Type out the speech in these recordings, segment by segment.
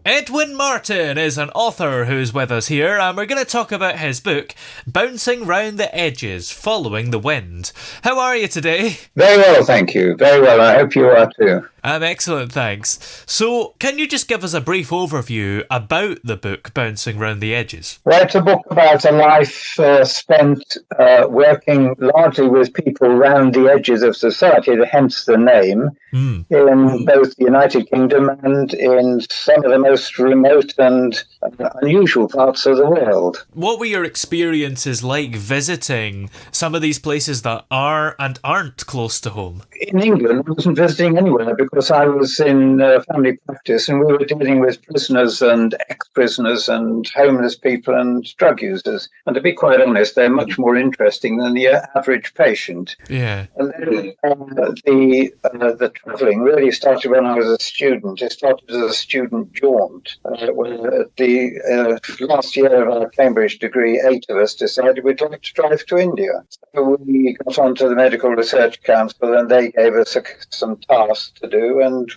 Edwin Martin is an author who's with us here, and we're going to talk about his book, Bouncing Round the Edges, Following the Wind. How are you today? Very well, thank you. Very well. I hope you are too. I'm excellent, thanks. So, can you just give us a brief overview about the book, Bouncing Round the Edges? Well, it's a book about a life spent working largely with people round the edges of society, hence the name, in both the United Kingdom and in some of the most remote and unusual parts of the world. What were your experiences like visiting some of these places that are and aren't close to home? In England, I wasn't visiting anywhere because I was in family practice and we were dealing with prisoners and ex-prisoners and homeless people and drug users. And to be quite honest, they're much more interesting than the average patient. Yeah. And then the travelling really started when I was a student. It started as a student jaunt. The last year of our Cambridge degree, 8 of us decided we'd like to drive to India. So we got onto the Medical Research Council and they gave us some tasks to do, and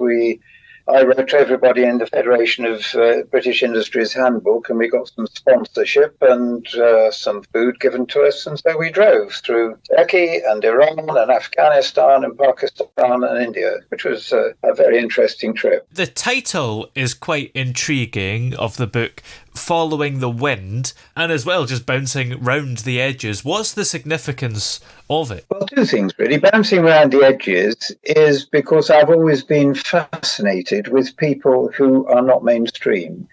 I wrote to everybody in the Federation of British Industries handbook, and we got some sponsorship and some food given to us, and so we drove through Turkey and Iran and Afghanistan and Pakistan and India, which was a very interesting trip. The title is quite intriguing of the book, Following the Wind, and as well just bouncing round the edges. What's the significance of it? Well, two things really. Bouncing around the edges is because I've always been fascinated with people who are not mainstream.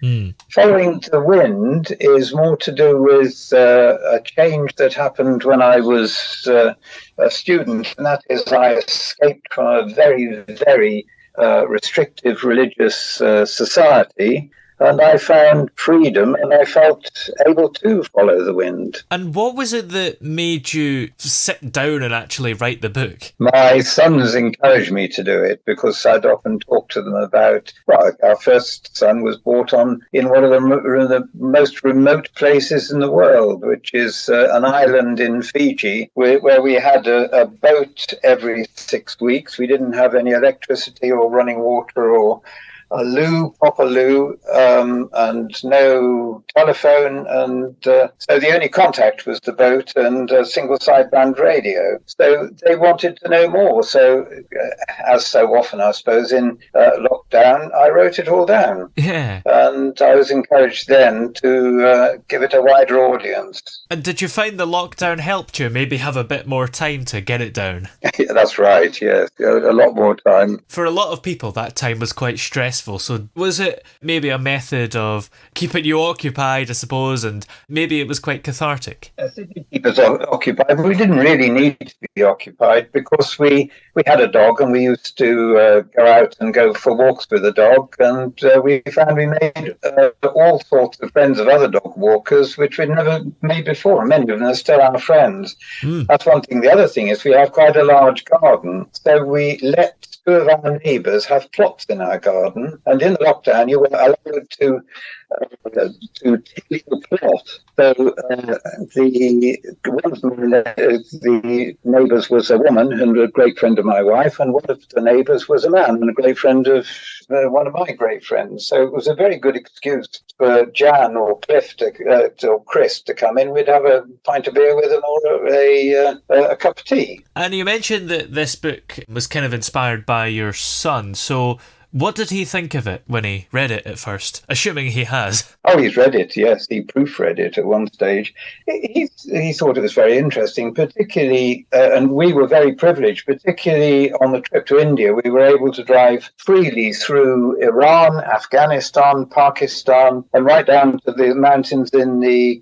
Following the Wind is more to do with a change that happened when I was a student, and that is I escaped from a very, very restrictive religious society. And I found freedom and I felt able to follow the wind. And what was it that made you sit down and actually write the book? My sons encouraged me to do it because I'd often talk to them about, well, our first son was brought on in one of the most remote places in the world, which is an island in Fiji where we had a boat every 6 weeks. We didn't have any electricity or running water or a proper loo, and no telephone, and so the only contact was the boat and a single sideband radio. So they wanted to know more. So, as so often, I suppose, in lockdown, I wrote it all down. Yeah. And I was encouraged then to give it a wider audience. And did you find the lockdown helped you maybe have a bit more time to get it down? Yeah, that's right, yes. A lot more time. For a lot of people, that time was quite stressful. So was it maybe a method of keeping you occupied, I suppose, and maybe it was quite cathartic? It did keep us occupied, but we didn't really need to be occupied because we had a dog and we used to go out and go for walks with the dog, and we found we made all sorts of friends of other dog walkers, which we'd never made before. Many of them are still our friends. That's one thing. The other thing is we have quite a large garden, so we let two of our neighbours have plots in our garden, and in the lockdown you were allowed to till your plot. So one of the neighbours was a woman and a great friend of my wife, and one of the neighbours was a man and a great friend of one of my great friends. So it was a very good excuse for Jan or Cliff or Chris to come in. We'd have a pint of beer with them or a cup of tea. And you mentioned that this book was kind of inspired by your son. So what did he think of it when he read it at first? Assuming he has. Oh, he's read it, yes. He proofread it at one stage. He thought it was very interesting, particularly, and we were very privileged, particularly on the trip to India. We were able to drive freely through Iran, Afghanistan, Pakistan, and right down to the mountains in the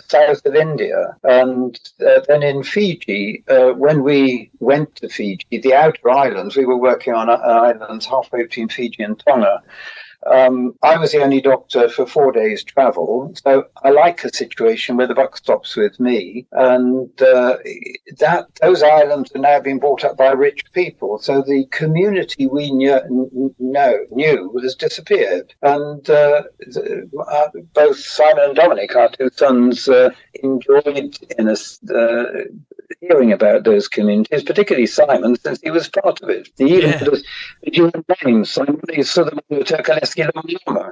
south of India. And then in Fiji, when we went to Fiji, the outer islands, we were working on islands halfway between Fiji and Tonga. I was the only doctor for 4 days' travel, so I like a situation where the buck stops with me. And those islands are now being bought up by rich people, so the community we knew has disappeared. And both Simon and Dominic, our two sons, enjoyed hearing about those communities, particularly Simon, since he was part of it. He even put a human name, Simon.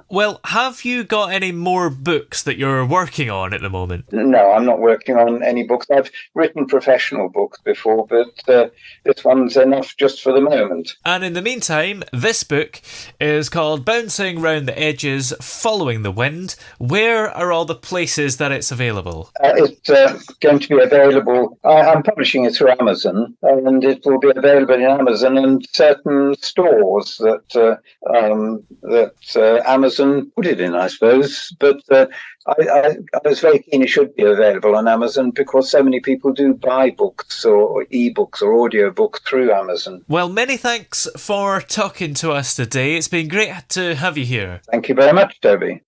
Well, have you got any more books that you're working on at the moment? No, I'm not working on any books. I've written professional books before, but this one's enough just for the moment. And in the meantime, this book is called Bouncing Round the Edges, Following the Wind. Where are all the places that it's available? It's going to be available. I'm publishing it through Amazon, and it will be available in Amazon and certain stores that Amazon put it in, I suppose. But I was very keen it should be available on Amazon because so many people do buy books or e-books or audio books through Amazon. Well, many thanks for talking to us today. It's been great to have you here. Thank you very much, Toby.